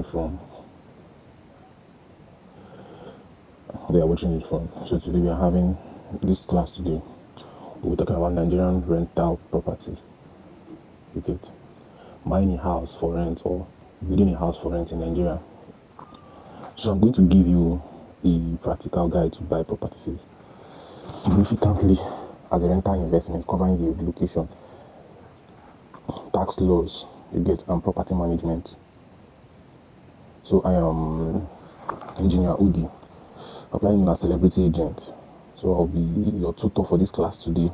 So today we are having this class today. We're talking about Nigerian rental property. You get buying a house for rent or building a house for rent in Nigeria. So I'm going to give you a practical guide to buy properties significantly as a rental investment, covering the location, tax laws, you get, and property management. So I am Engineer Udi, applying as celebrity agent. So I'll be your tutor for this class today.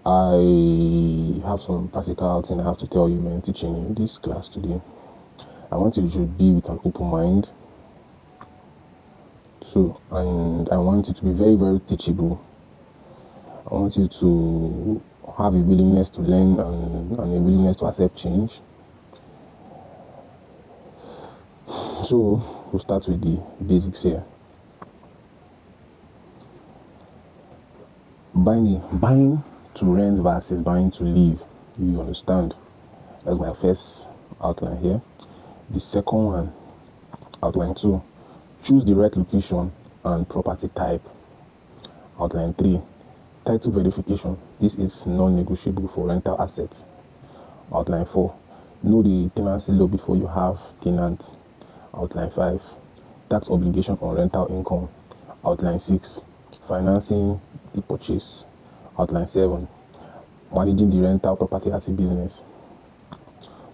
I have some practical things I have to tell you when teaching you this class today. I want you to be with an open mind. So, and I want you to be very, very teachable. I want you to have a willingness to learn and a willingness to accept change. So, we'll start with the basics here. Buying to rent versus buying to live. You understand? That's my first outline here. The second one, outline 2, choose the right location and property type. Outline 3, title verification. This is non-negotiable for rental assets. Outline 4, know the tenancy law before you have tenant. Outline 5, tax obligation on rental income. Outline 6, financing the purchase. Outline 7, managing the rental property as a business.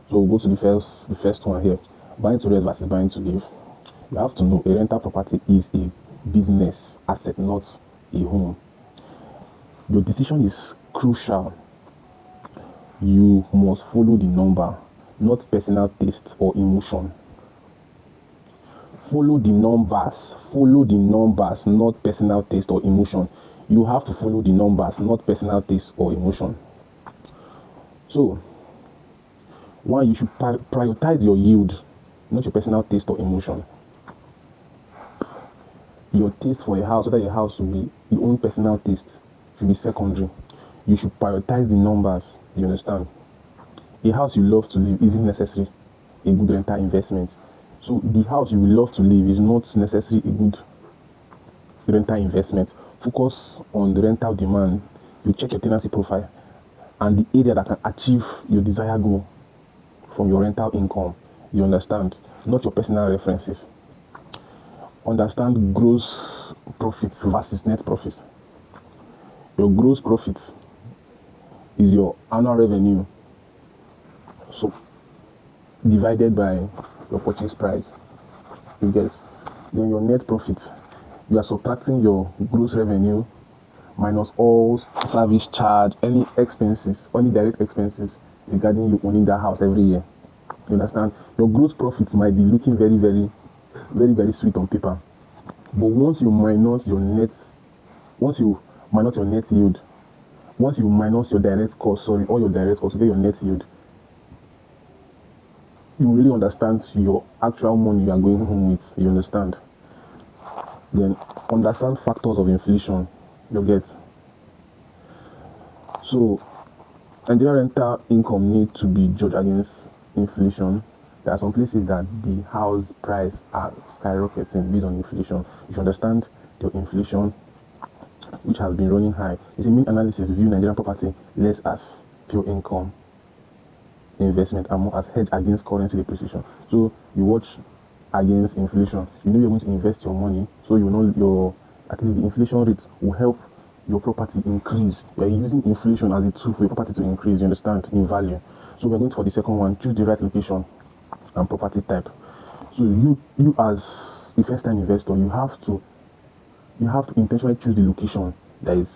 So we'll go to the first one here. Buying to rent versus buying to live. You have to know a rental property is a business asset, not a home. Your decision is crucial. You must follow the number, not personal taste or emotion. Follow the numbers, not personal taste or emotion. You have to follow the numbers, not personal taste or emotion. So, one, you should prioritize your yield, not your personal taste or emotion. Your taste for a house, whether your house will be your own personal taste, should be secondary. You should prioritize the numbers. You understand? A house you love to live isn't necessarily a good rental investment. So the house you will love to live is not necessarily a good rental investment. Focus on the rental demand. You check your tenancy profile and the area that can achieve your desired goal from your rental income. You understand? Not your personal references. Understand gross profits versus net profits. Your gross profits is your annual revenue, so divided by your purchase price. You get. Then your net profit, you are subtracting your gross revenue minus all service charge, any expenses, any direct expenses regarding you owning that house every year. You understand? Your gross profits might be looking very, very, very, very sweet on paper, but once you minus your net yield, once you minus your direct cost, all your direct costs, you get your net yield. You really understand your actual money you are going home with. You understand? Then understand factors of inflation. You get. So Nigerian rental income needs to be judged against inflation. There are some places that the house price are skyrocketing based on inflation. You should understand the inflation, which has been running high. It's a mean analysis view Nigerian property less as pure income investment and more as hedge against currency depreciation. So you watch against inflation. You know you're going to invest your money, so you know at least the inflation rate will help your property increase. You're using inflation as a tool for your property to increase, you understand, in value. So we're going for the second one, choose the right location and property type. So you as a first-time investor, you have to intentionally choose the location that is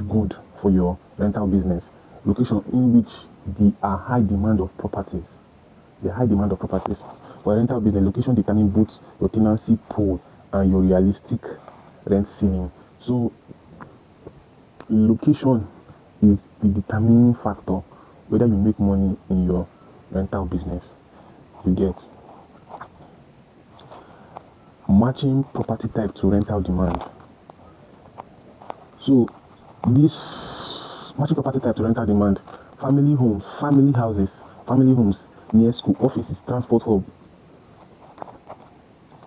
good for your rental business. Location in which there are high demand of properties. For rental business, location determines both your tenancy pool and your realistic rent ceiling. So location is the determining factor whether you make money in your rental business. You get. Matching property type to rental demand. So this matching property type to rental demand, family homes near school, offices, transport hub,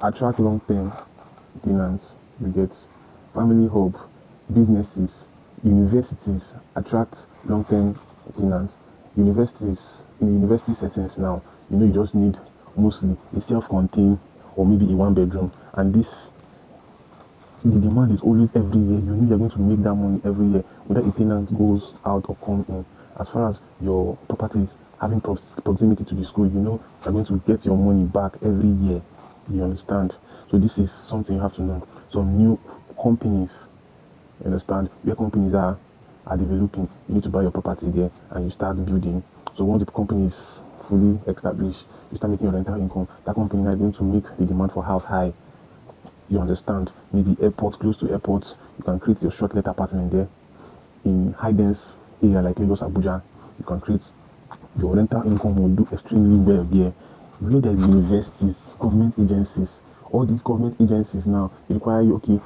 attract long-term tenants. You get family hub, businesses, universities attract long-term tenants. Universities, in the university settings now, you just need mostly a self-contained or maybe a one-bedroom, and the demand is always every year. You're going to make that money every year whether a tenant goes out or come in. As far as your property is having proximity to the school, you're going to get your money back every year. You understand? So this is something you have to know. Some new companies, you understand, where companies are developing, you need to buy your property there and you start building. So once the company is fully established, you start making your rental income. That company is going to make the demand for house high. You understand? Maybe airports, close to airports, you can create your short let apartment there. In high dense area like Lagos, Abuja, you can create your rental income will do extremely well there. Where there's universities, government agencies, all these government agencies now require you, okay,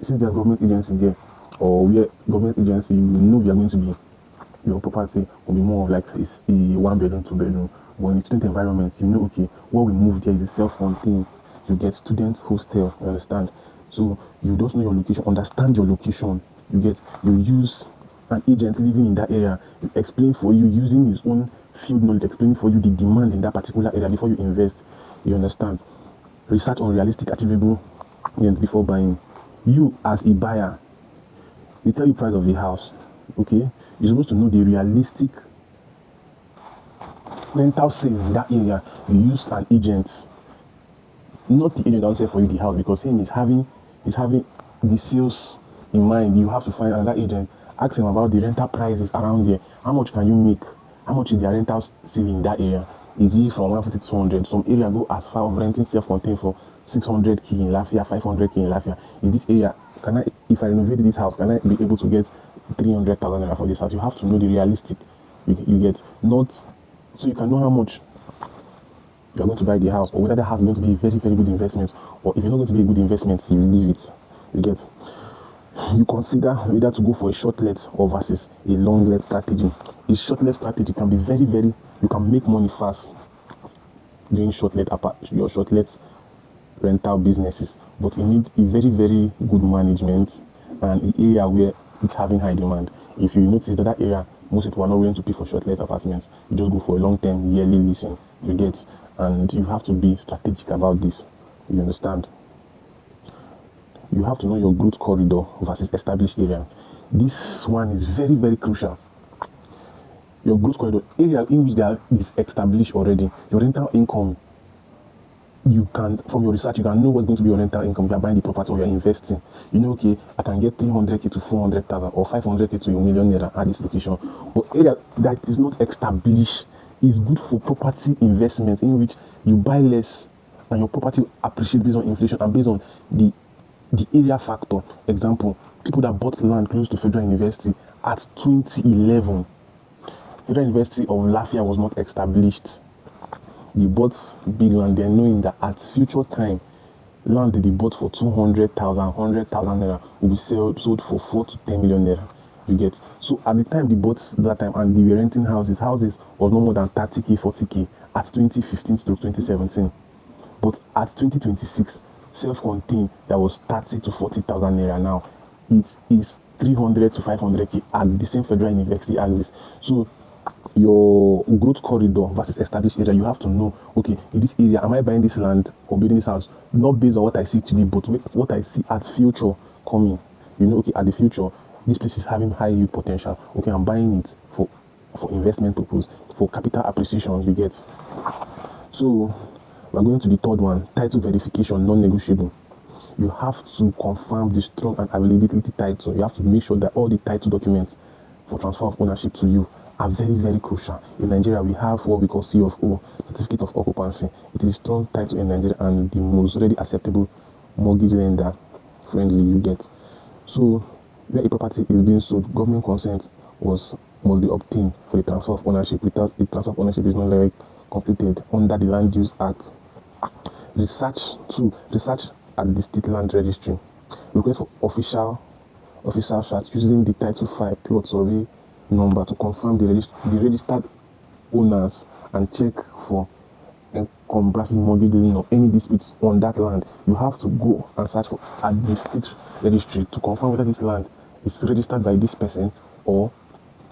since there's government agency there, or where government agency, you're going to be, your property will be more like it's a 1 bedroom, 2 bedroom. But in student environment, okay, what we move there is a self-contained. You get students hostel, you understand? So you just know your location, understand your location. You use an agent living in that area, explain for you using his own field knowledge, explain for you the demand in that particular area before you invest. You understand? Research on realistic achievable rent before buying. You as a buyer, they tell you price of the house, okay? You're supposed to know the realistic rental sale in that area. You use an agent, not the agent that will sell for you the house, because him is having the sales in mind. You have to find another agent, ask him about the rental prices around there. How much can you make? How much is their rental sale in that area? Is it from 150 to 200? Some area go as far as renting self-contained for 600k in Lafia, 500k in Lafia. In this area, if I renovate this house, can I be able to get 300,000 naira for this house? You have to know the realistic. You get not so you can know how much you're going to buy the house, or whether the house is going to be a very, very good investment, or if it's not going to be a good investment, you leave it. You get. You consider whether to go for a short let or versus a long let strategy. A short let strategy can be very, very. You can make money fast doing your short let rental businesses, but you need a very, very good management and an area where it's having high demand. If you notice that area, most people are not willing to pay for short let apartments. You just go for a long-term yearly leasing. You get, and you have to be strategic about this. You understand? You have to know your growth corridor versus established area. This one is very, very crucial. Your growth corridor, area in which there is established already, your rental income, you can, from your research, you can know what's going to be your rental income. You're buying the property or you're investing. Okay, I can get 300k to 400,000 or 500k to a million naira at this location. But area that is not established is good for property investment, in which you buy less and your property appreciates based on inflation and based on the area factor. Example, people that bought land close to Federal University at 2011. Federal University of Lafia was not established. They bought big land there, knowing that at future time, land they bought for 200,000, 100,000 naira will be sold for 4 to 10 million naira. You get. So at the time they bought that time and they were renting houses was no more than 30k, 40k at 2015 to 2017. But at 2026, self-contained that was 30 to 40,000 naira now. It is 300 to 500k at the same Federal University as this. So your growth corridor versus established area, you have to know, okay, in this area, am I buying this land or building this house not based on what I see today, but what I see at future coming. Okay, at the future, this place is having high yield potential. Okay, I'm buying it for investment purpose, for capital appreciation. You get. So we're going to the third one: title verification, non-negotiable. You have to confirm the strong and availability title. You have to make sure that all the title documents for transfer of ownership to you are very, very crucial. In Nigeria, we have what we call CFO, Certificate of Occupancy. It is a strong title in Nigeria and the most readily acceptable mortgage lender friendly. You get. So where a property is being sold, government consent must be obtained for the transfer of ownership. Without the transfer of ownership is not very completed under the Land Use Act. Research at the State Land Registry. Request for official search using the Title 5 plot survey number to confirm the registered owners and check for comprehensive mortgage lien or any disputes on that land, you have to go and search for at the state registry to confirm whether this land is registered by this person or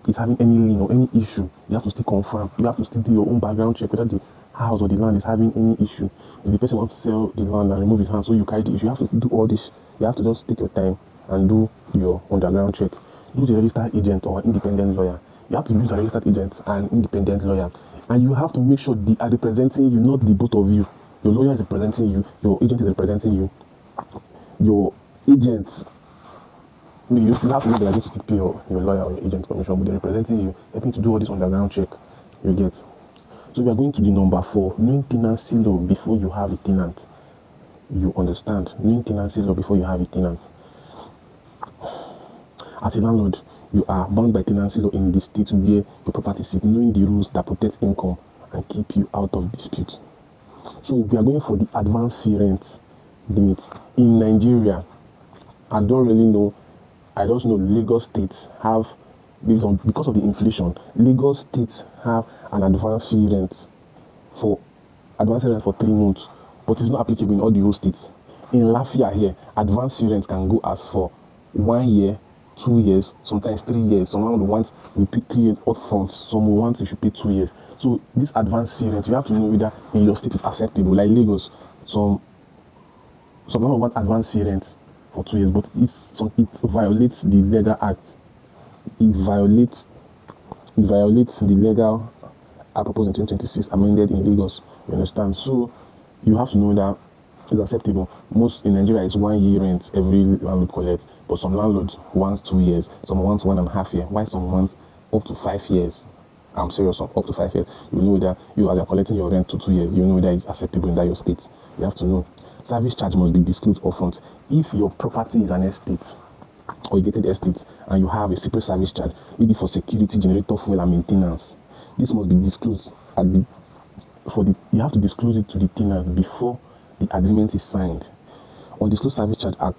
is having any lien or any issue. You have to still confirm. You have to still do your own background check whether the house or the land is having any issue. If the person wants to sell the land and remove his hand, so you carry the issue, you have to do all this. You have to just take your time and do your underground check. Use a registered agent or an independent lawyer. You have to use a registered agent and independent lawyer. And you have to make sure they are representing you, not the both of you. Your lawyer is representing you, your agent is representing you. Your agent, you have to know that you pay your lawyer or your agent commission, but they're representing you, helping to do all this underground check. You get. So we are going to the number 4, knowing tenancy law before you have a tenant. You understand? Knowing tenancy law before you have a tenant. As a landlord, you are bound by tenancy law in the state where your property sits, knowing the rules that protect income and keep you out of dispute. So we are going for the advance fee rent limit. In Nigeria, I don't really know. I just know Lagos states have, because of the inflation, Lagos states have an advance fee rent for 3 months, but it's not applicable in all the whole states. In Lafia here, advance fee rent can go as for 1 year, 2 years, sometimes 3 years. Some of the ones will pay 3 years up front, some will want you should pay 2 years. So this advance fee rent, you have to know whether in your state is acceptable. Like Lagos, some people want advance fee rent for 2 years, but it violates the legal act. It violates the legal act proposed in 2026, amended in Lagos. You understand? So you have to know that it's acceptable. Most in Nigeria is 1 year rent every landlord collects, but some landlords want 2 years, some want 1.5 years, while some want up to 5 years. I'm serious, up to 5 years. You know that you are collecting your rent to 2 years. You know that it's acceptable in that your state. You have to know. Service charge must be disclosed upfront. If your property is an estate or a gated estate and you have a separate service charge, maybe for security, generator, fuel, and maintenance, this must be disclosed you have to disclose it to the tenant before the agreement is signed. Undisclosed service charge are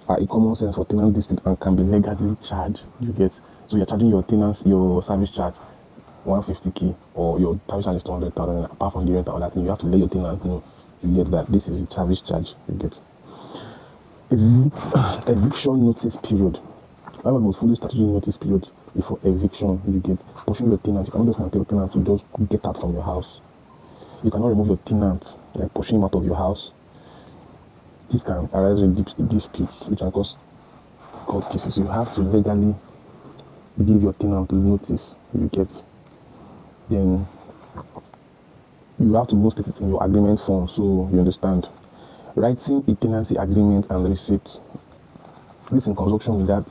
a common sense for tenant dispute and can be legally charged. You get. So you're charging your tenants your service charge 150k or your service charge is 200,000. Apart from the rent and all that thing, you have to let your tenant know. You get that this is a service charge. You get. Eviction notice period. However, must follow statutory notice period before eviction. You get. Pushing your tenant. You cannot just tell your tenant to just get out from your house. You cannot remove your tenant, like pushing him out of your house. This can arise in disputes, which can cause court cases. You have to legally give your tenant notice. You get. Then you have to most state it in your agreement form, so you understand. Writing a tenancy agreement and receipt. This in conjunction with that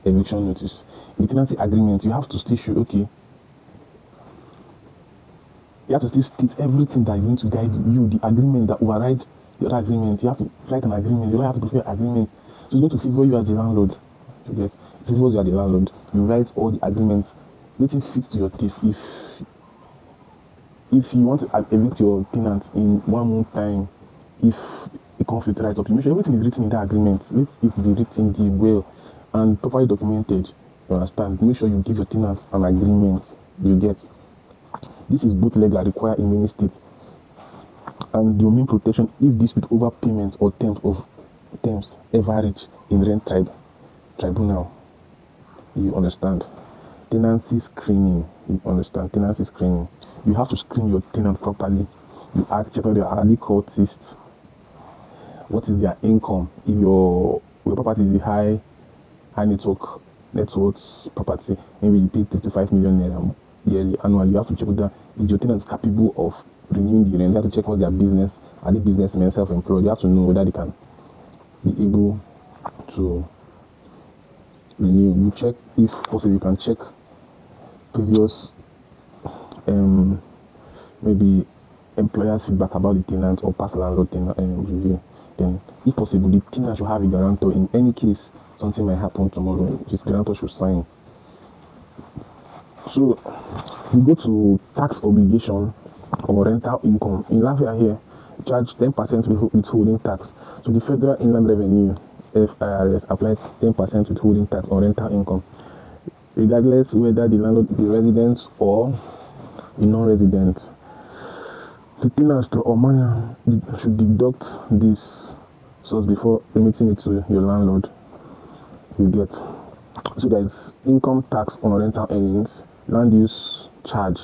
eviction notice. In the tenancy agreement, you have to still show, okay. You have to still state everything that is going to guide you, the agreement that override the other agreement. You have to write an agreement. You don't have to prepare agreement. So it's going to favor you as the landlord. You get. It favors you as the landlord. You write all the agreements. Let it fit to your taste. If you want to evict your tenant in 1 month time, if a conflict rises up, you make sure everything is written in that agreement. Let it be written the well and properly documented. You understand? Make sure you give your tenants an agreement. You get. This is both legal, required in many states, and your main protection if dispute over payments or terms ever reach in rent tribunal. You understand? Tenancy screening. You understand? Tenancy screening. You have to screen your tenant properly. You check out their ID cultists. What is their income? If your property is a high net worth property, maybe you pay 35 million naira yearly, annually, you have to check that if your tenant is capable of renewing the rent. You have to check what their business, are they businessmen, self-employed. You have to know whether they can be able to renew. You check, if possible, you can check previous maybe employers' feedback about the tenant or past landlord review. Then, if possible, the tenant should have a guarantor. In any case, something might happen tomorrow, this guarantor should sign. So, we go to tax obligation or rental income. In Lafia here, charge 10% withholding tax. So, the Federal Inland Revenue, FIRS, applies 10% withholding tax on rental income, regardless whether the landlord is a resident or a non-resident. The tenant or manager should deduct this source before remitting it to your landlord. You get. So there is income tax on rental earnings, land use charge,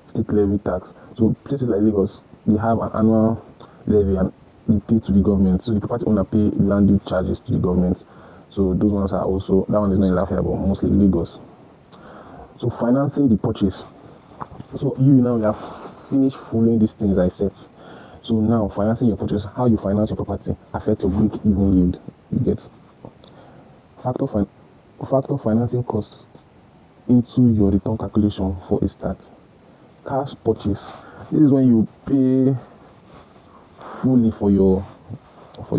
state levy tax. So places like Lagos, they have an annual levy and they pay to the government. So the property owner pay land use charges to the government. So those ones are also, that one is not in Lafayette, but mostly Lagos. So financing the purchase. So you have finished following these things I said. So now financing your purchase, how you finance your property affect your break-even yield. You get. Factor financing costs into your return calculation for a start. Cash purchase. This is when you pay fully for your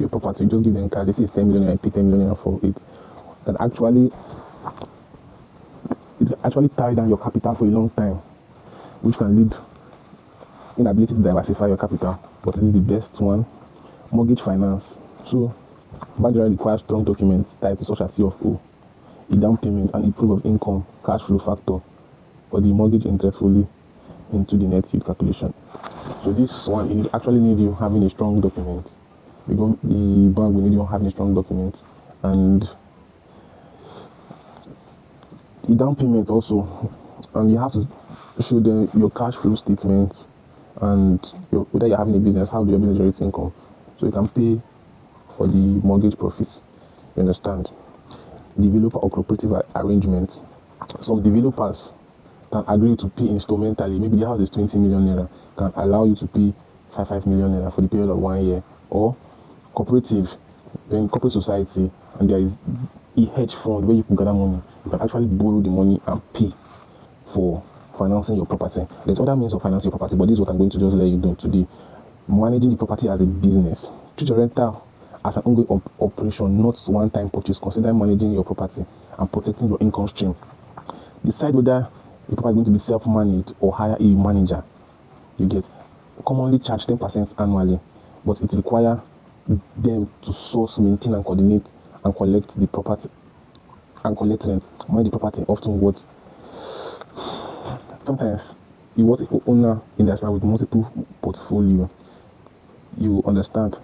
property. You just give them cash. They say it's 10 million and I pay 10 million for it. That actually tie down your capital for a long time, which can lead inability to diversify your capital. But it is the best one. Mortgage finance. So bank generally requires strong documents, titles such as C of O, a down payment, and a proof of income, cash flow factor, for the mortgage interest fully into the net yield calculation. So this one, it actually need you having a strong document. The bank will need you having a strong document, and the down payment also, and you have to show them your cash flow statement and whether you're having a business, how do your business generate income, so you can pay for the mortgage profits. You understand? Developer or cooperative arrangement. Some developers can agree to pay instrumentally. Maybe the house is 20 million naira, can allow you to pay 5 million naira for the period of 1 year. Or cooperative, then corporate society, and there is a hedge fund where you can gather money. You can actually borrow the money and pay for financing your property. There's other means of financing your property, but this is what I'm going to just let you know today. Managing the property as a business. Treat your rental as an ongoing operation, not one-time purchase. Consider managing your property and protecting your income stream. Decide whether the property is going to be self-managed or hire a manager. You get. Commonly charge 10% annually, but it requires them to source, maintain, and coordinate and collect the property and collect rent. Manage the property often worth. Sometimes you want an owner in that with multiple portfolio. You understand.